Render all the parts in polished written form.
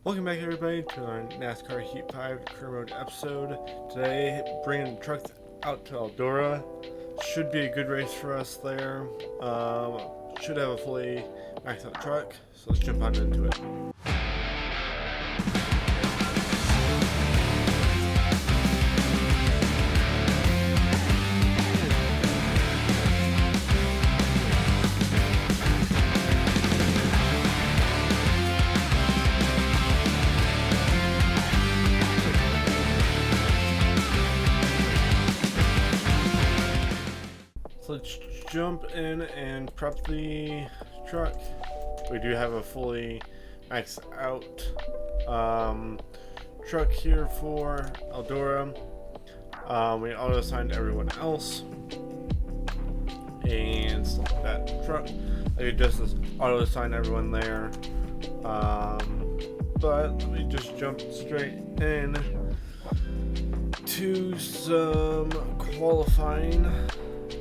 Welcome back everybody to our NASCAR Heat 5 career mode episode. Today, bringing the truck out to Eldora. Should be a good race for us there. Should have a fully maxed out truck, so let's jump on into it. So let's jump in and prep the truck. We do have a fully maxed out truck here for Eldora. We auto-assigned everyone else and select that truck. I could just auto-assign everyone there. But let me just jump straight in to some qualifying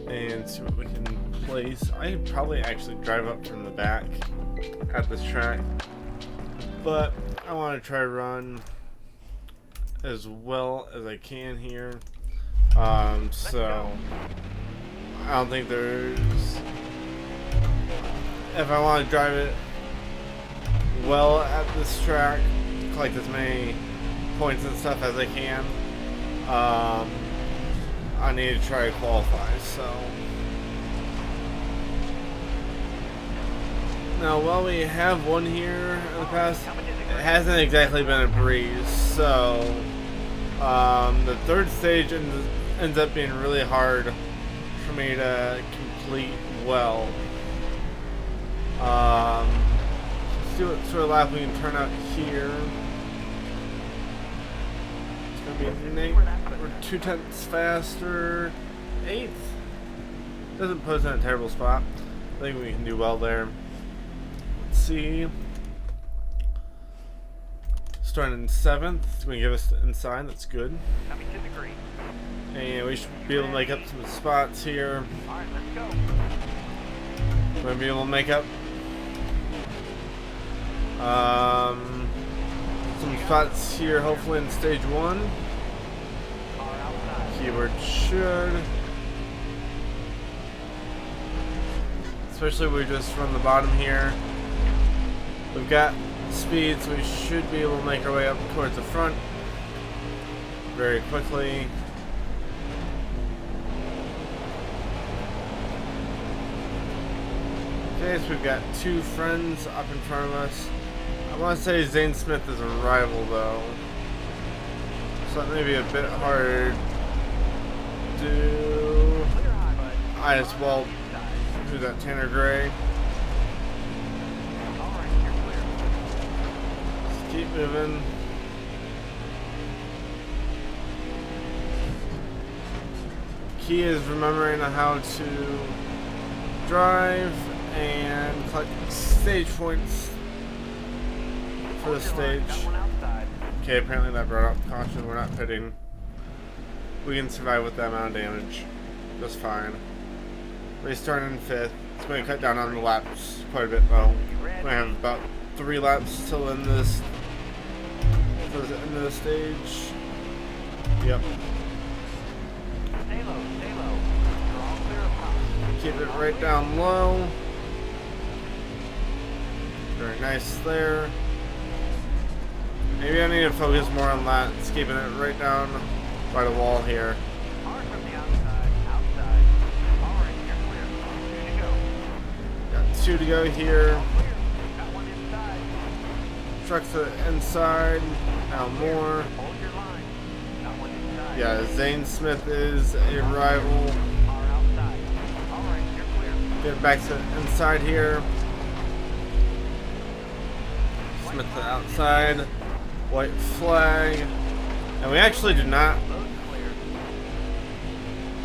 and see what we can place. I could probably actually drive up from the back at this track, but I want to try to run as well as I can here. So I don't think there's, if I want to drive it well at this track, collect as many points and stuff as I can, I need to try to qualify. So now, while we have one here in the past, it hasn't exactly been a breeze. So the third stage ends up being really hard for me to complete well. Let's see what sort of lap we can turn out here. It's gonna be we're 0.2 faster. 8th doesn't put us in a terrible spot. I think we can do well there. Let's see. Starting in 7th, it's going to give us the inside. That's good. And we should be able to make up some spots here. Alright, let's go. We're going to be able to make up some spots here, hopefully in stage 1. Keyword should. Especially we just run the bottom here. We've got speed, so we should be able to make our way up towards the front very quickly. Okay, so we've got two friends up in front of us. I want to say Zane Smith is a rival though, so that may be a bit hard to as well. Who's that? Tanner Gray. Let's keep moving. Key is remembering how to drive and collect stage points for the stage. Okay, apparently that brought up caution. We're not pitting. We can survive with that amount of damage just fine. Restarting in 5th. It's going to cut down on the laps quite a bit though. We have about 3 laps till in this for the end of the stage. Yep. Stay low, stay low. You're all clear of top. Keep it right down low. Very nice there. Maybe I need to focus more on that. It's keeping it right down by the wall here. Hard from the outside, outside. Alright, you're clear. 2 to go. Got 2 to go here. Clear. Got one inside. Truck to the inside. Now more. Hold your line. Got one inside. Yeah, Zane Smith is a rival. Car outside. Alright, you're clear. Get back to the inside here. Smith to the outside. White flag. And we actually do not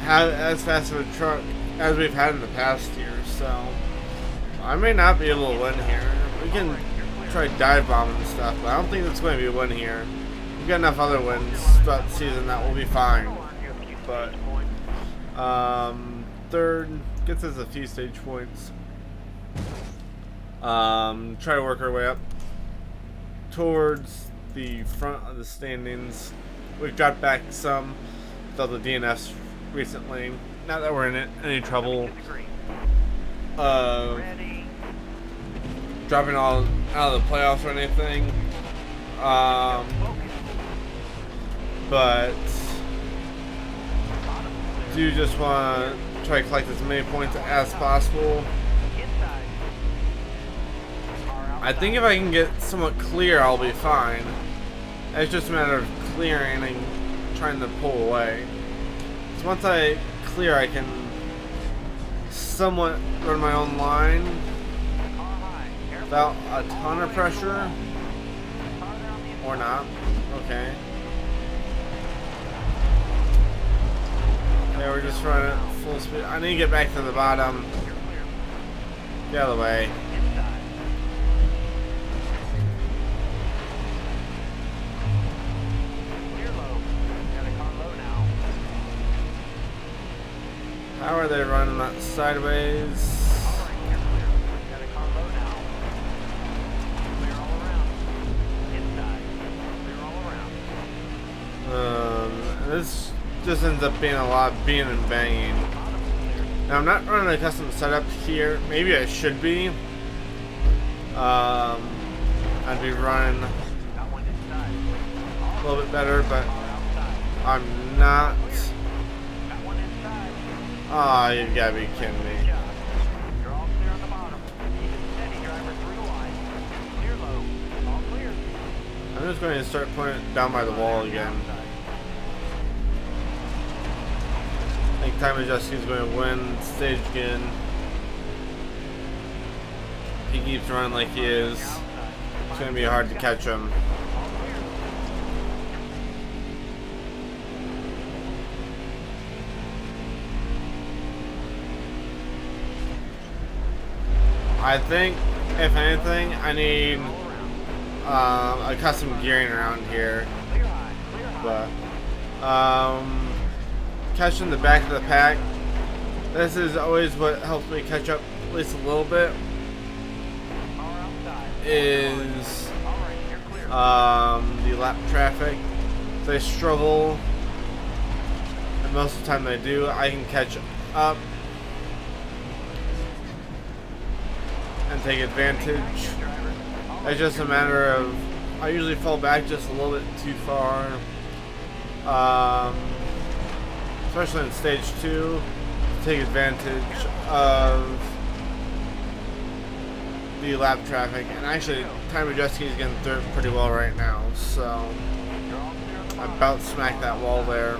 have as fast of a truck as we've had in the past year, so I may not be able to win here. We can try dive bombing and stuff, but I don't think it's going to be a win here. We've got enough other wins throughout the season that will be fine. But 3rd gets us a few stage points. Try to work our way up towards the front of the standings. We've dropped back some with all the DNFs recently. Not that we're in any trouble dropping all out of the playoffs or anything. But do just want to try to collect as many points as possible. I think if I can get somewhat clear, I'll be fine. It's just a matter of clearing and trying to pull away. So once I clear, I can somewhat run my own line without a ton of pressure. Or not. Okay. Yeah, we're just running at full speed. I need to get back to the bottom. Get out of the way. How are they running that sideways? This just ends up being a lot of being and banging. Now I'm not running a custom setup here. Maybe I should be. I'd be running a little bit better, but I'm not. Oh, you gotta be kidding me. I'm just going to start putting it down by the wall again. I think Time Adjusting's going to win stage again. He keeps running like he is. It's going to be hard to catch him. I think, if anything, I need a custom gearing around here. But catching the back of the pack, this is always what helps me catch up at least a little bit, is the lap traffic. If they struggle, and most of the time they do, I can catch up and take advantage. It's just a matter of, I usually fall back just a little bit too far, especially in stage 2, to take advantage of the lap traffic. And actually, Time Adjusting is getting through pretty well right now, so I about smacked that wall there.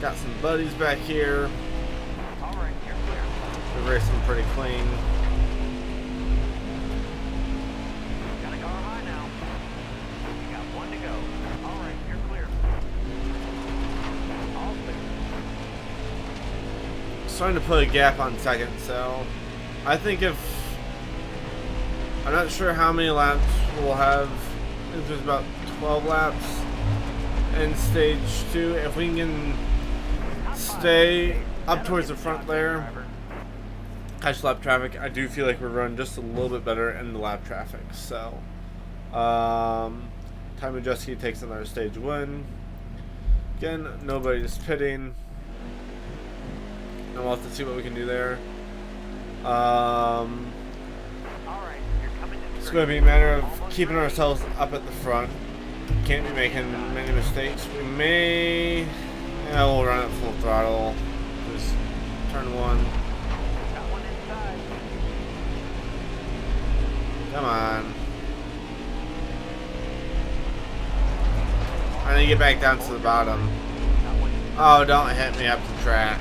Got some buddies back here. We're racing pretty clean. Got a car high now. You got one to go. All right, you're clear. All clear. Starting to put a gap on second, so I think if I'm not sure how many laps we'll have. I think there's about 12 laps in stage 2. If we can stay up towards the front there, catch lap traffic, I do feel like we're running just a little bit better in the lap traffic. So Time Adjusting takes another stage win. Again, nobody's pitting. And we'll have to see what we can do there. It's going to be a matter of keeping ourselves up at the front. Can't be making many mistakes. We may, yeah, we'll run it full throttle. Just turn 1. Come on. I need to get back down to the bottom. Oh, don't hit me up the track,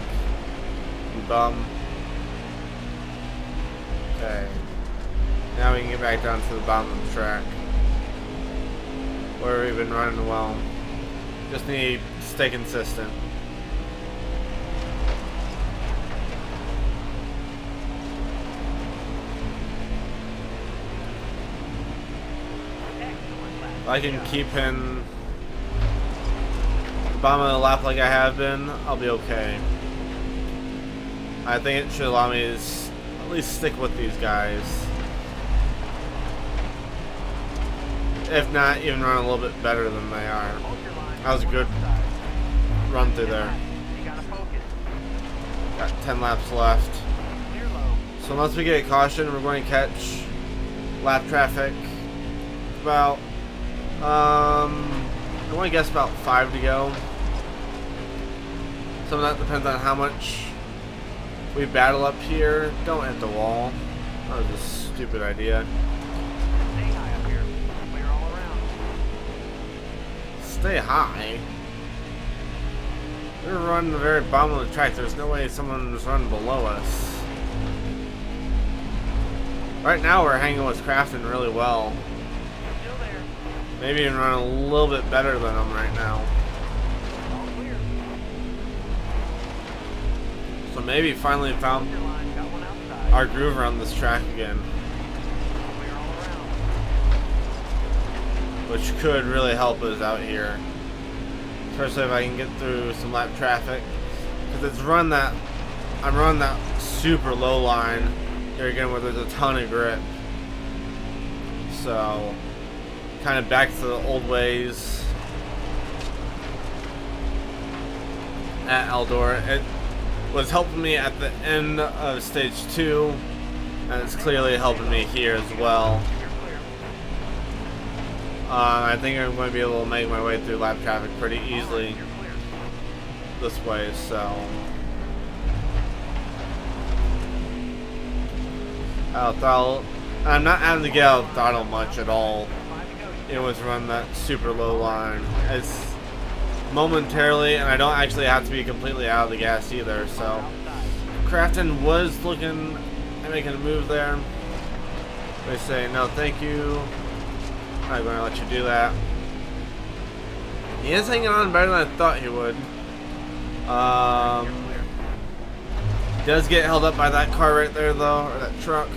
you bum. Okay. Now we can get back down to the bottom of the track, where we've been running well. Just need to stay consistent. If I can keep in the bottom of the lap like I have been, I'll be okay. I think it should allow me to at least stick with these guys. if not even run a little bit better than they are. That was a good run through there. Got 10 laps left. So unless we get a caution, we're going to catch lap traffic. About, I want to guess about 5 to go. Some of that depends on how much we battle up here. Don't hit the wall. That was a stupid idea. Stay high up here. Clear all around. Stay high? We're running the very bottom of the track. There's no way someone's running below us. Right now we're hanging with Crafton really well. Still there. Maybe even run a little bit better than them right now. All clear. So maybe finally found Your line. Got one outside. our groove around this track again. Clear all around. Which could really help us out here. Especially if I can get through some lap traffic. Because I'm running that super low line here again where there's a ton of grip. So, kind of back to the old ways at Eldora. It was helping me at the end of stage 2, and it's clearly helping me here as well. You're clear. I think I'm going to be able to make my way through lap traffic pretty easily You're clear. this way, so I'll throttle. I'm not having to get out of throttle much at all. 5 to go. It was run that super low line. It's momentarily, and I don't actually have to be completely out of the gas either, so Outside. Crafton was looking at making a move there. They say, no thank you, I'm not going to let you do that. He is hanging on better than I thought he would. You're clear. He does get held up by that car right there though, or that truck.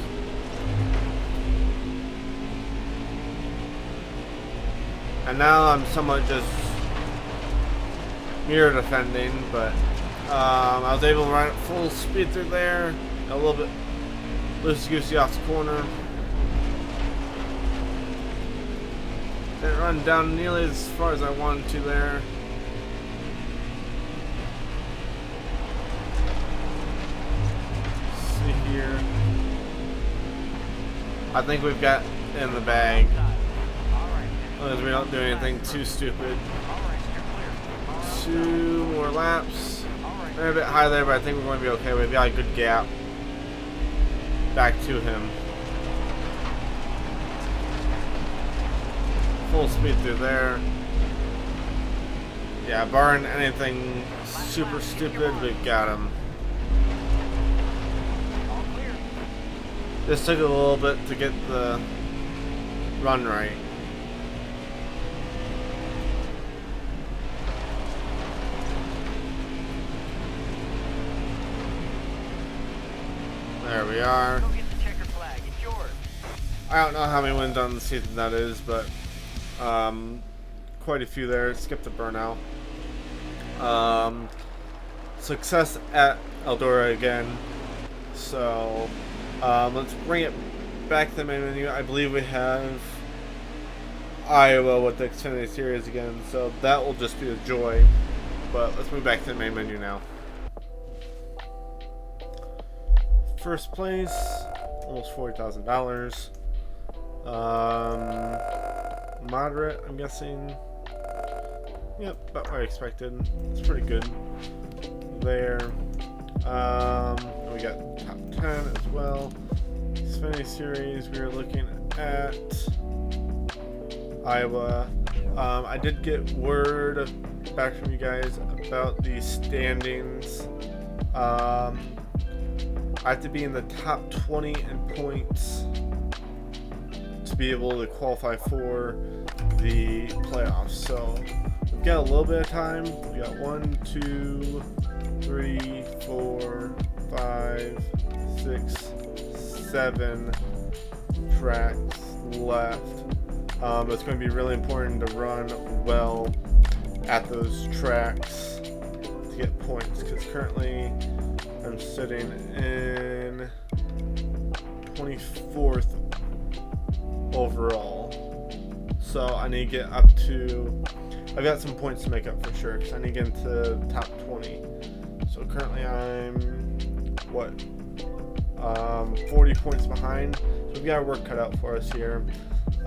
And now I'm somewhat just mirror defending, but I was able to run at full speed through there. A little bit loosey-goosey off the corner. Didn't run down nearly as far as I wanted to there. Let's see here. I think we've got in the bag. All right. As long as we don't do anything too stupid. All right. You're clear. 2 more laps. All right. They're a bit high there, but I think we're going to be okay. We've got a good gap back to him. Full speed through there. Yeah, barring anything super stupid, we've got him. All clear. This took a little bit to get the run right. There we are. Go get the checkered flag. It's yours. I don't know how many wins on the season that is, but quite a few there. Skip the burnout. Success at Eldora again. So let's bring it back to the main menu. I believe we have Iowa with the Xfinity series again, so that will just be a joy. But let's move back to the main menu now. First place, almost $40,000. Moderate, I'm guessing. Yep, about what I expected. It's pretty good there. We got top 10 as well. Xfinity series, we were looking at Iowa. I did get word back from you guys about the standings. I have to be in the top 20 in points to be able to qualify for the playoffs. So we've got a little bit of time. We got 1, 2, 3, 4, 5, 6, 7 tracks left. It's going to be really important to run well at those tracks to get points, because currently I'm sitting in 24th overall. so I need to get up to, I've got some points to make up for sure, because I need to get into the top 20. So currently I'm, what, 40 points behind, so we've got our work cut out for us here.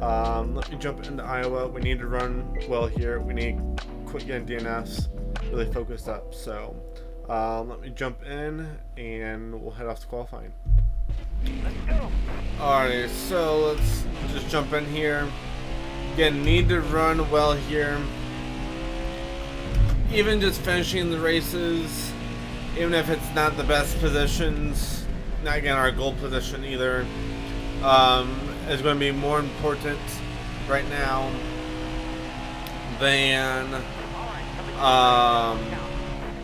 Let me jump into Iowa. We need to run well here. We need to quit getting DNFs, really focused up. So let me jump in and we'll head off to qualifying. Let's go. Alright, so let's just jump in here. Again, need to run well here. Even just finishing the races, even if it's not the best positions, not getting our goal position either, is going to be more important right now than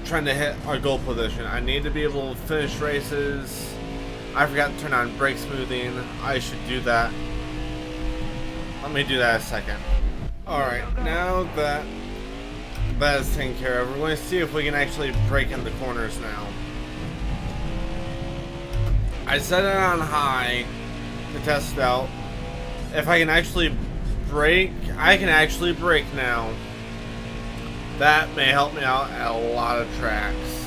trying to hit our goal position. I need to be able to finish races. I forgot to turn on brake smoothing. I should do that. Let me do that in a second. Alright, now that that is taken care of, we're going to see if we can actually brake in the corners now. I set it on high to test it out. If I can actually brake, I can actually brake now. That may help me out at a lot of tracks.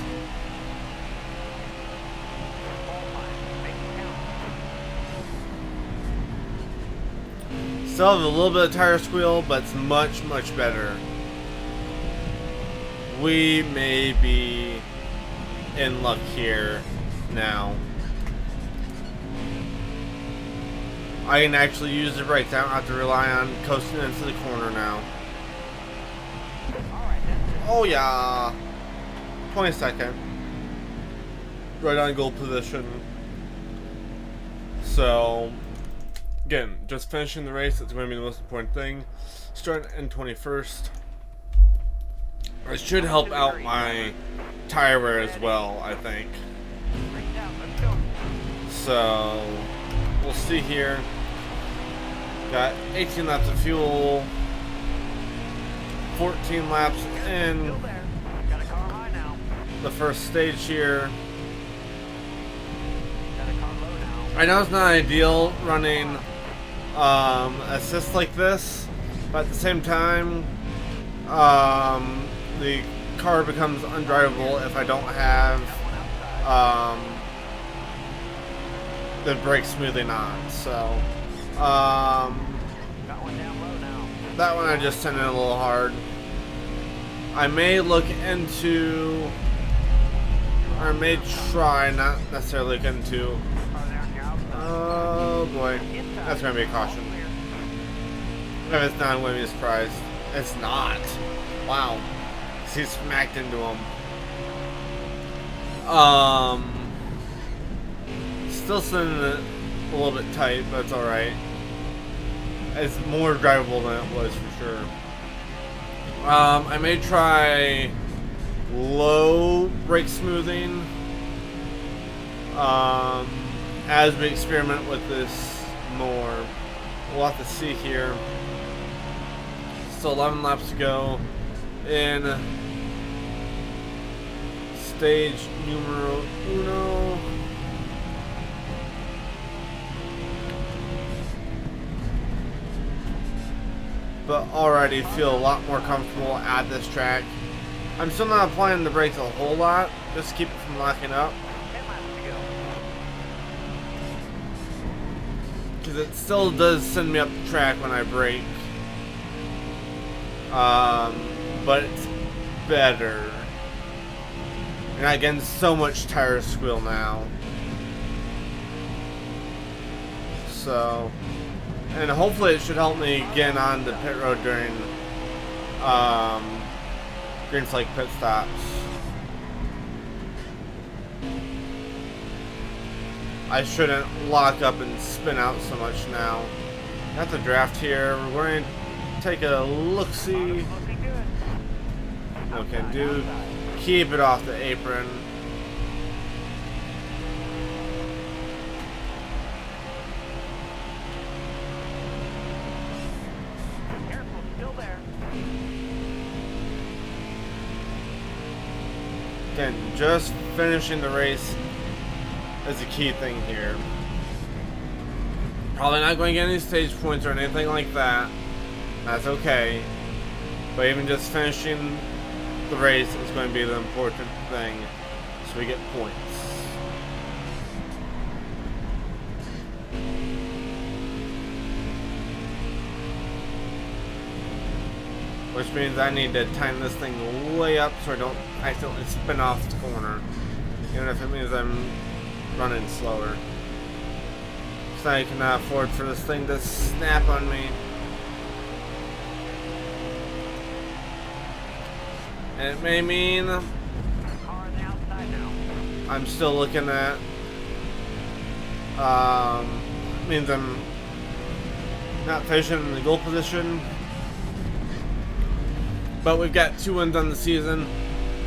Still have a little bit of tire squeal, but it's much, much better. We may be in luck here now. I can actually use the brakes. I don't have to rely on coasting into the corner now. Oh yeah. 22nd. Right on goal position. So again, just finishing the race, that's going to be the most important thing. Starting in 21st. It should help out my tire wear as well, I think. So, we'll see here. Got 18 laps of fuel. 14 laps in the first stage here. I know it's not ideal running assist like this, but at the same time, the car becomes undrivable if I don't have the brake smoothing on. So that one I just sent in a little hard. I may look into, or may try, not necessarily look into. Oh boy, that's gonna be a caution. If it's not, I'm gonna be surprised. It's not. Wow. He smacked into him. Still sending it a little bit tight, but it's alright. It's more drivable than it was for sure. I may try low brake smoothing as we experiment with this more. We'll have to see here. Still 11 laps to go in stage numero uno. But already feel a lot more comfortable at this track. I'm still not applying the brakes a whole lot, just to keep it from locking up. Because it still does send me up the track when I brake. But it's better. You're not getting so much tire squeal now. So, and hopefully it should help me get on the pit road during green flag pit stops. I shouldn't lock up and spin out so much now. Got the draft here. We're going to take a look-see. Okay, do keep it off the apron. Careful, still there. Again, just finishing the race is a key thing here. Probably not going to get any stage points or anything like that. That's okay. But even just finishing the race is going to be the important thing. So we get points. Which means I need to time this thing way up so I don't accidentally spin off the corner. Even if it means I'm running slower. So I cannot afford for this thing to snap on me. And it may mean I'm still looking at means I'm not finishing in the goal position. But we've got 2 wins on the season,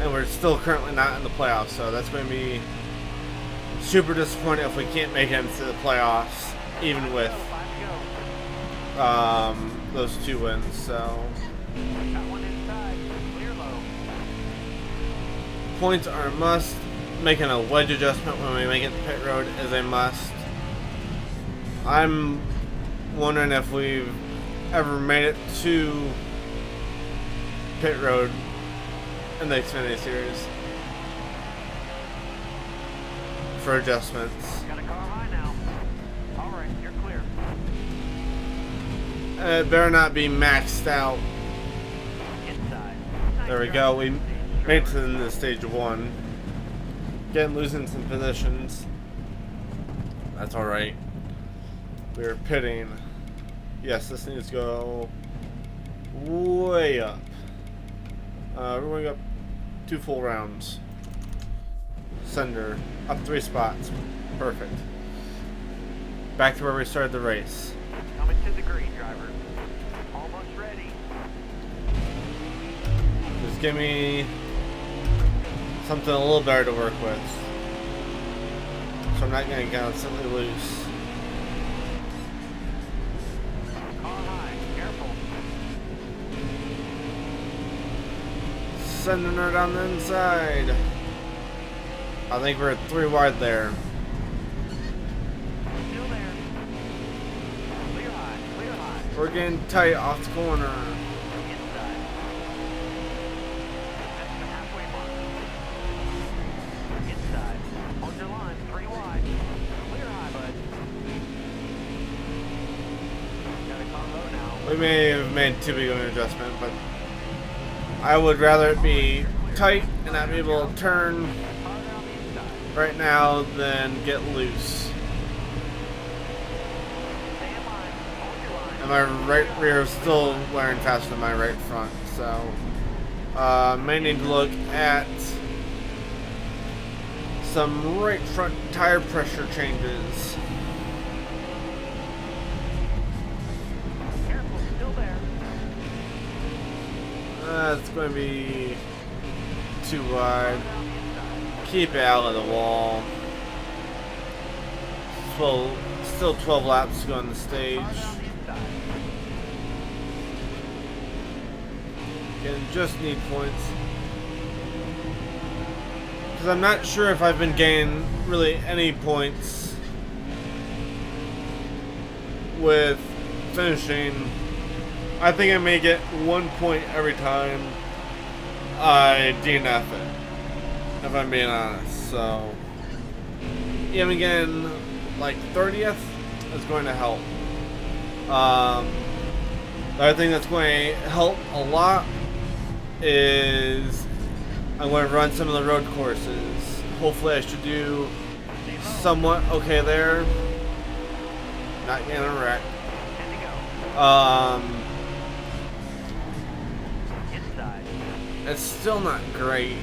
and we're still currently not in the playoffs, so that's going to be super disappointing if we can't make it into the playoffs, even with those 2 wins. So points are a must. Making a wedge adjustment when we make it to pit road is a must. I'm wondering if we've ever made it to pit road in the Xfinity series for adjustments. Got a car high now. All right, you're clear. It better not be maxed out. Inside. There we go. We made it to the stage 1. Again, losing some positions. That's all right. We're pitting. Yes, this needs to go way up. We're going up 2 full rounds. Sender up 3 spots. Perfect. Back to where we started the race. Coming to the green, driver. Almost ready. Just give me something a little better to work with, so I'm not going to constantly lose. Car high. Careful. Sending her down the inside. I think we're 3 wide there. Still there. Clear high. Clear high. We're getting tight off the corner. Inside. That's the halfway mark. Inside. Hold your line. 3 wide. Clear high, bud. Got a car low now. We may have made too big of an adjustment, but I would rather it be tight and not be able to turn Car down the inside. right now than get loose. Stay in line. Hold your line. And my right rear is still wearing faster than my right front, so may need to look at some right front tire pressure changes. Careful. Still there. It's going to be too wide. Down the inside. Keep it out of the wall. 12, still 12 laps to go on the stage. Car down the inside. Again, just need points. Because I'm not sure if I've been gaining really any points with finishing. I think I may get 1 point every time I DNF it, if I'm being honest. So even again, like 30th is going to help. The other thing that's going to help a lot is I'm going to run some of the road courses. Hopefully I should do somewhat okay there. Not getting a wreck. 10 to go. Inside. It's still not great.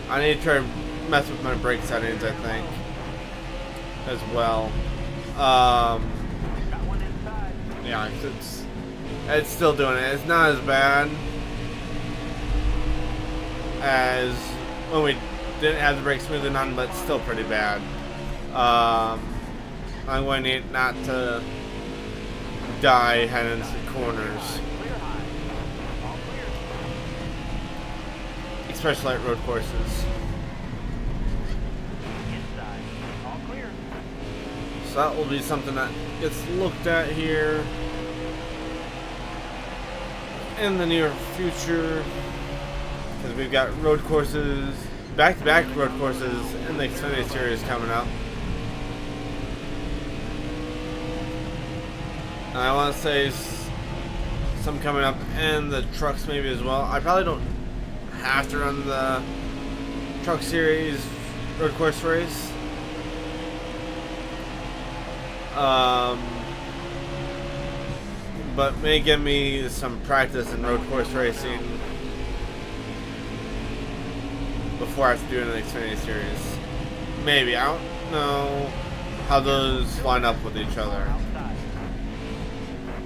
I need to try to mess with my brake settings, I think, as well. Got one inside. Yeah, it's still doing it. It's not as bad as when we didn't have the brake smoothing on, but still pretty bad. I'm going to need not to die heading into the corners, Clear high. All clear. especially at road courses. Inside. All clear. So that will be something that gets looked at here. in the near future, because we've got road courses, back-to-back road courses in the Xfinity series coming up. And I want to say some coming up in the trucks maybe as well. I probably don't have to run the truck series road course race. But may give me some practice in road course racing before I have to do it in the Xfinity series. Maybe. I don't know how those line up with each other.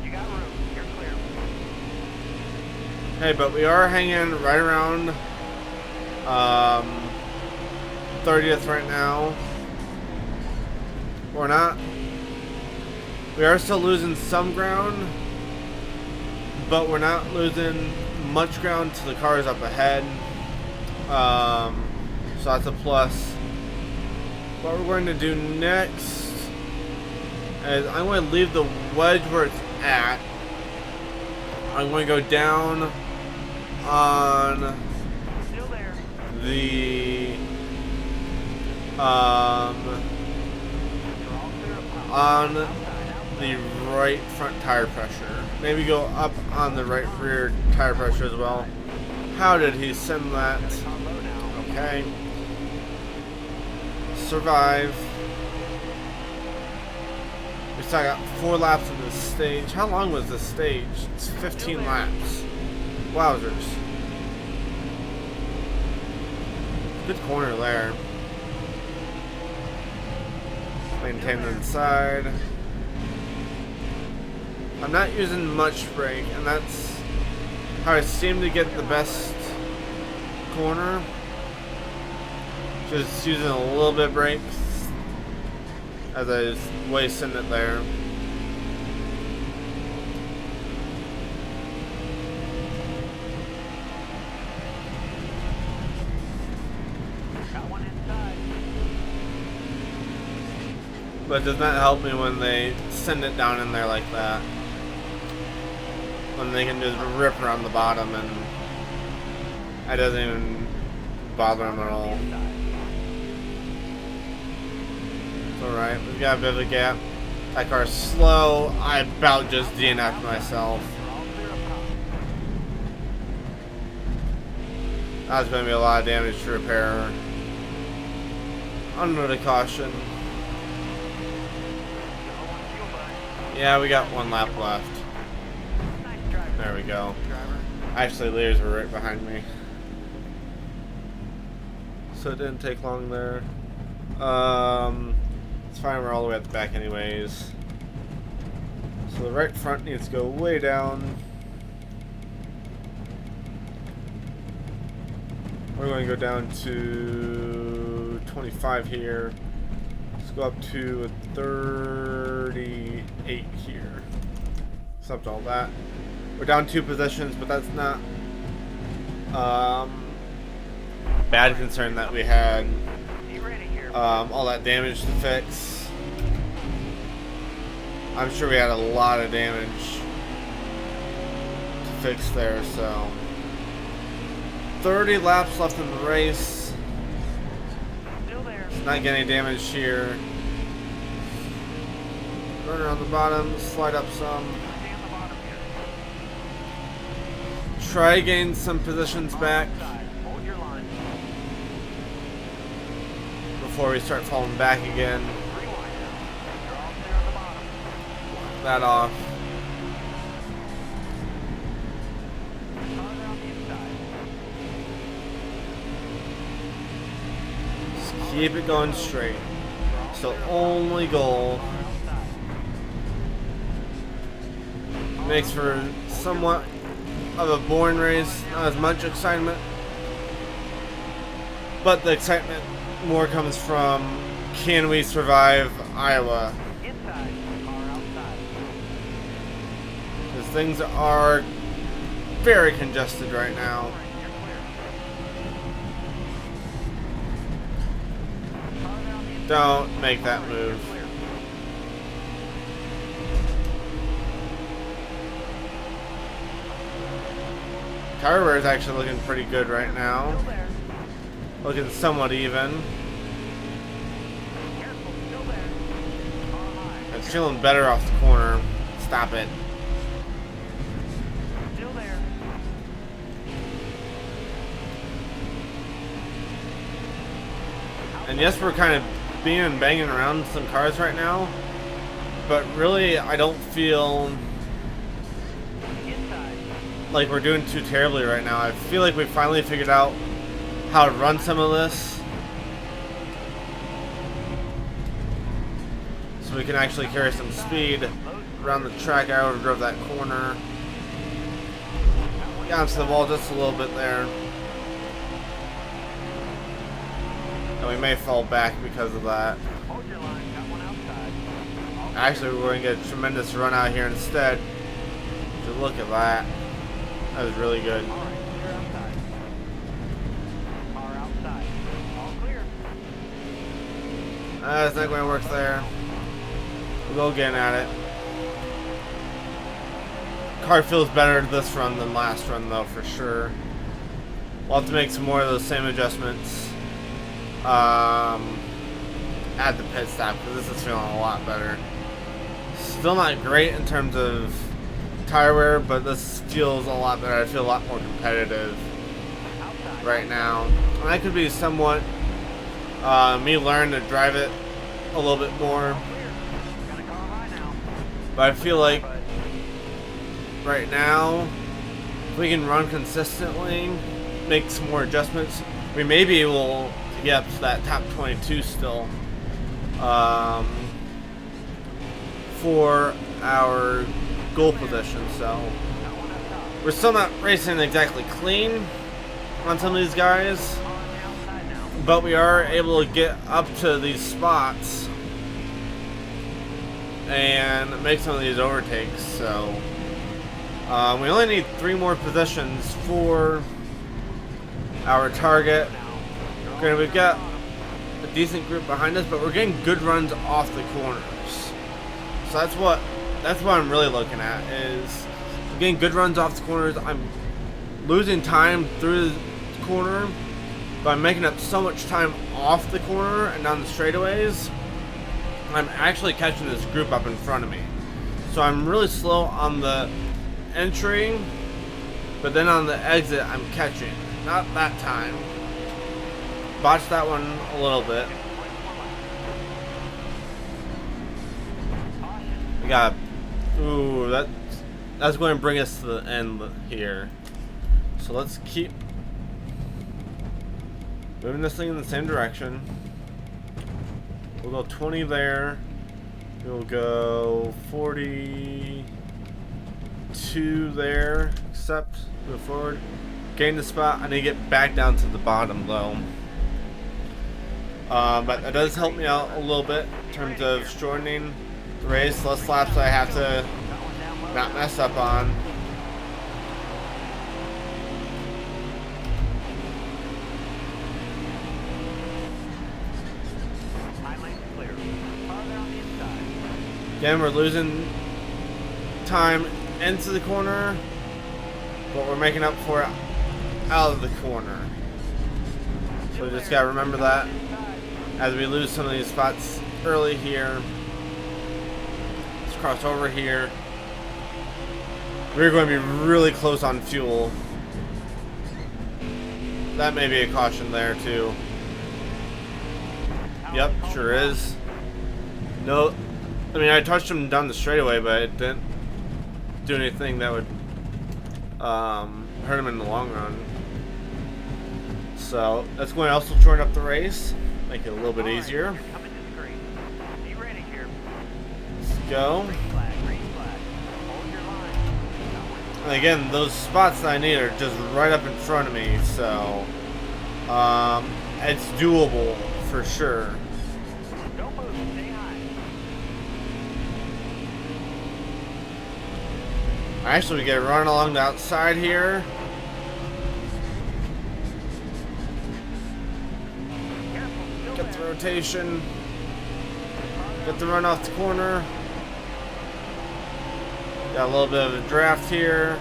You got room. You're clear. Hey, but we are hanging right around 30th right now. We're not. We are still losing some ground, but we're not losing much ground to the cars up ahead. So that's a plus. What we're going to do next is I'm going to leave the wedge where it's at. I'm going to go down on Still there. the You're all clear of power. on Outside. the right front tire pressure. Maybe go up on the right rear tire pressure as well. How did he send that? On low now. Okay. Survive. We still got 4 laps of this stage. How long was this stage? It's 15 laps. Wowzers. Good corner there. Maintain the inside. I'm not using much brake, and that's how I seem to get the best corner. Just using a little bit of brakes as I was wasting it there. Got one inside. But it does not help me when they send it down in there like that. When they can just rip around the bottom and it doesn't even bother them at all. It's alright, we've got a bit of a gap. That car's slow. I about just DNF'd myself. You're all clear of power. That's going to be a lot of damage to repair. Under the caution. Low on fuel, bud. Yeah, we got 1 lap left. Nice drive. There we go. Driver. Actually, leaders were right behind me. So it didn't take long there. It's fine, we're all the way at the back anyways. So the right front needs to go way down. We're going to go down to 25 here. Let's go up to 38 here. Except all that. We're down 2 positions, but that's not bad concern that we had Be ready here. all that damage to fix. I'm sure we had a lot of damage to fix there, so 30 laps left in the race. Still there. Not getting any damage here. Run around the bottom, slide up some. Stay on the bottom here. Try gain some positions back Outside. Hold your line. before we start falling back again. Rewind now. You're all clear on the bottom. That off. Farther on the inside. Just keep it going straight. It's the only goal. Far outside. Makes for somewhat of a boring race, not as much excitement. But the excitement more comes from, can we survive Iowa? Inside. Far outside. Because things are very congested right now. You're clear. Farther on the inside. Don't make that move. Clear. Tire wear is actually looking pretty good right now. Still there. Looking somewhat even. Careful, still there. Car high. It's feeling better off the corner. Stop it. Still there. And yes, we're kind of banging around some cars right now, but really I don't feel Inside. like we're doing too terribly right now. I feel like we finally figured out how to run some of this, so we can actually carry some speed around the track. I overdrove that corner. Got onto the wall just a little bit there. And we may fall back because of that. Hold your line. Got one outside. Actually, we're going to get a tremendous run out here instead. So look at that. That was really good. All right, clear outside. Car outside. All clear. That's not going to work there. We'll go again at it. Car feels better this run than last run, though, for sure. We'll have to make some more of those same adjustments at the pit stop, because this is feeling a lot better. Still not great in terms of tire wear, but this feels a lot better. I feel a lot more competitive right now. And that could be somewhat me learning to drive it a little bit more. Got a car high now. But I feel like right now, if we can run consistently, make some more adjustments, we may be able to get up to that top 22 still for our goal position. So we're still not racing exactly clean on some of these guys, but we are able to get up to these spots and make some of these overtakes. So we only need 3 more positions for our target. Granted, we've got a decent group behind us, but we're getting good runs off the corners. So that's what I'm really looking at, is I'm getting good runs off the corners. I'm losing time through the corner, but I'm making up so much time off the corner and down the straightaways. I'm actually catching this group up in front of me. So I'm really slow on the entry, but then on the exit I'm catching. Not that time. Botched that one a little bit. We got, ooh, that's going to bring us to the end here. So let's keep moving this thing in the same direction. We'll go 20 there. We'll go 42 there. Except move forward. Gain the spot. I need to get back down to the bottom though. But that does help me out a little bit in terms of shortening the race. Less laps I have to not mess up on. Again, we're losing time into the corner, but we're making up for it out of the corner. So we just gotta remember that as we lose some of these spots early here. Let's cross over here. We're going to be really close on fuel. That may be a caution there too. Yep, sure is. No, I mean I touched him down the straightaway, but it didn't do anything that would hurt him in the long run. So that's going to also shorten up the race, make it a little bit easier. Let's go. And again, those spots that I need are just right up in front of me, so it's doable for sure. Actually, we get running along the outside here. Get the rotation. Get the run off the corner. Got a little bit of a draft here.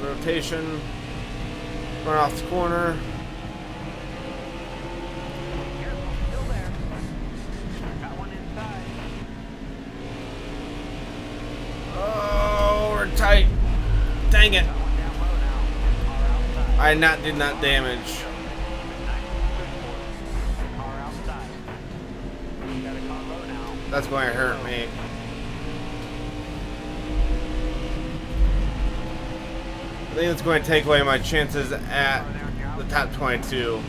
the rotation. Run off the corner. Careful, still there. Got one inside. Oh, we're tight. Dang it. Got one down low now. Car outside. I did not damage. Nice. Good for it. Car outside. Got a car low now. That's going to hurt me. I think it's going to take away my chances at the top 22.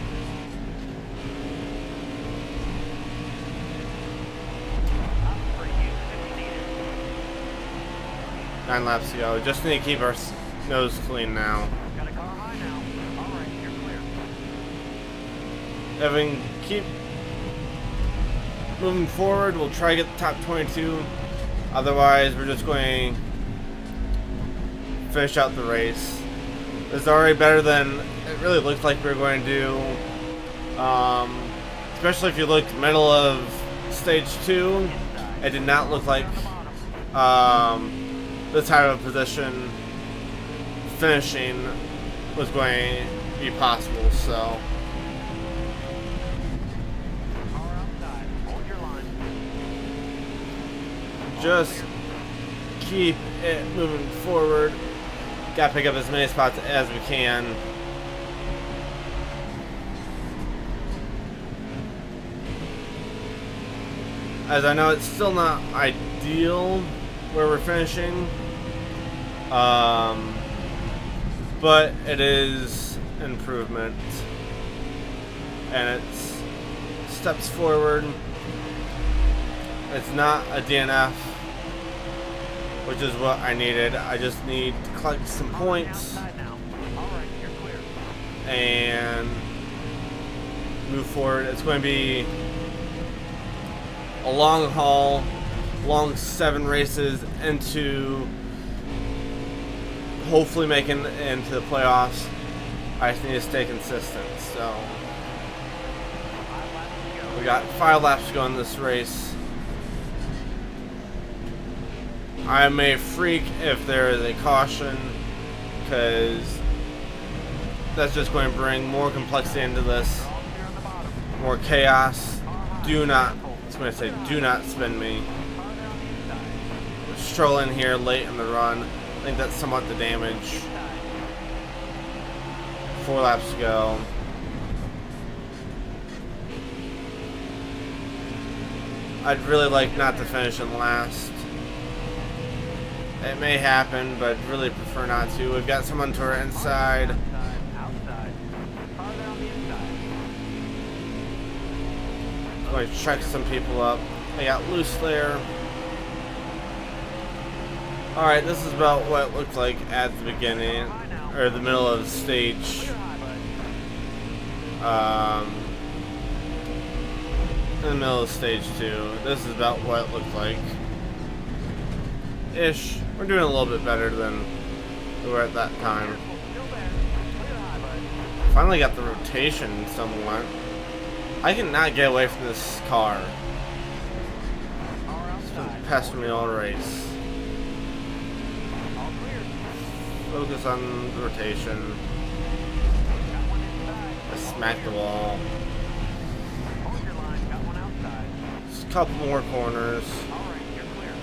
For you if you need it. 9 laps to go. Just need to keep our nose clean now. Got a car high now. All right, you're clear. Evan, keep moving forward. We'll try to get the top 22. Otherwise, we're just going to finish out the race. It's already better than it really looked like we were going to do. Especially if you look middle of stage 2, it did not look like this type of position finishing was going to be possible. So Car outside. Hold your line. just keep it moving forward. Gotta pick up as many spots as we can. As I know it's still not ideal where we're finishing, but it is improvement and it's steps forward. It's not a DNF, which is what I needed. I just need to collect some points Outside now. All right, you're clear. and move forward. It's going to be a long haul, long 7 races into hopefully making it into the playoffs. I just need to stay consistent. So 5 laps to go. we got 5 laps to go in this race. I may freak if there is a caution, because that's just going to bring more complexity into this, All clear on the bottom. more chaos. Do not, it's going to say, do not spin me. Car there on the inside. Stroll in here late in the run. I think that's somewhat the damage. Inside. 4 laps to go. I'd really like not to finish in last. It may happen, but I'd really prefer not to. We've got someone to our inside. Outside. Car there on the inside. Going to check some people up. I got loose there. Alright, this is about what it looked like at the beginning, or the middle of the stage. Clear high, bud. In the middle of stage 2. This is about what it looked like. Ish. We're doing a little bit better than we were at that time. Still there. Clear high, bud. Finally got the rotation somewhat. I cannot get away from this car. Car It's been outside. pestering me all race. All clear. Focus on the rotation. Got one inside. I smacked the wall. Hold your line. Got one outside. Just a couple more corners. All right, you're clear.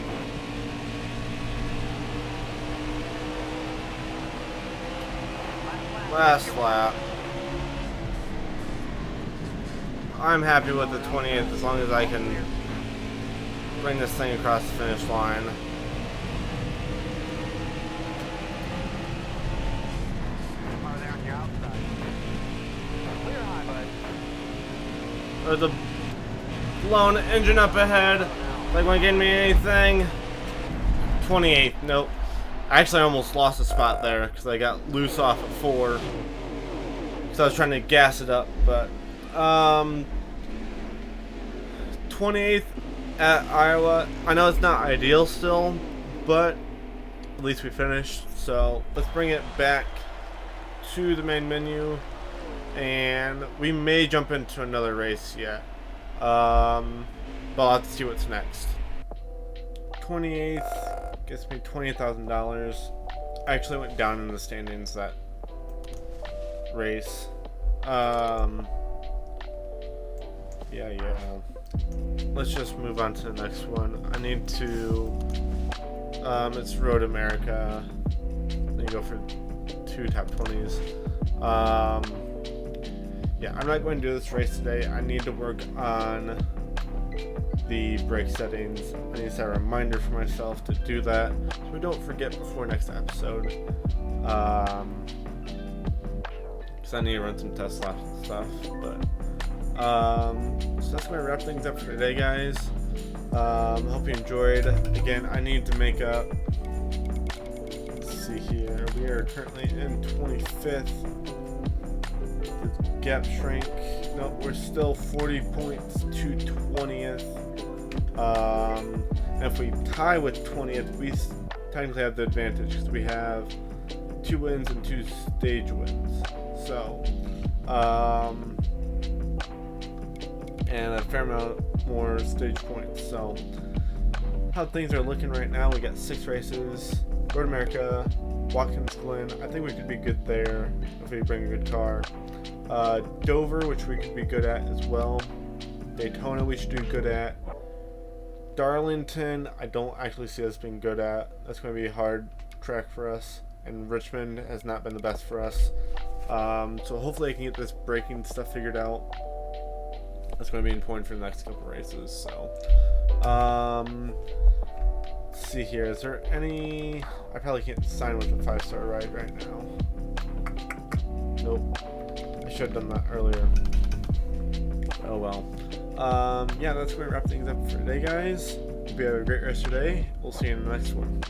Last lap. I'm happy with the 20th as long as I can bring this thing across the finish line. Car there on your outside. Clear high, bud. There's a blown engine up ahead. Like, want to give me anything? 28th. Nope. I actually almost lost a spot there because I got loose off at 4. So I was trying to gas it up, but 28th at Iowa. I know it's not ideal still, but at least we finished. So let's bring it back to the main menu, and we may jump into another race yet. But I'll have to see what's next. 28th gets me $20,000. I actually went down in the standings that race. Yeah. Let's just move on to the next one. I need to. It's Road America. Then you go for 2 top 20s. Yeah, I'm not going to do this race today. I need to work on the brake settings. I need to set a reminder for myself to do that so we don't forget before next episode. Because I need to run some test laps and stuff. But so that's going to wrap things up for today, guys. Hope you enjoyed. Again, I need to make up. Let's see here. We are currently in 25th. The gap shrank. No, we're still 40 points to 20th. And if we tie with 20th, we technically have the advantage because we have 2 wins and 2 stage wins. So, and a fair amount more stage points. So, how things are looking right now, we got 6 races. Road America, Watkins Glen, I think we could be good there if we bring a good car. Dover, which we could be good at as well. Daytona, we should do good at. Darlington, I don't actually see us being good at. That's going to be a hard track for us. And Richmond has not been the best for us. So hopefully I can get this braking stuff figured out. That's going to be important for the next couple races. So, let's see here. Is there any? I probably can't sign with a 5-star ride right now. Nope. I should have done that earlier. Oh well. Yeah, that's going to wrap things up for today, guys. Hope you have a great rest of your day. We'll see you in the next one.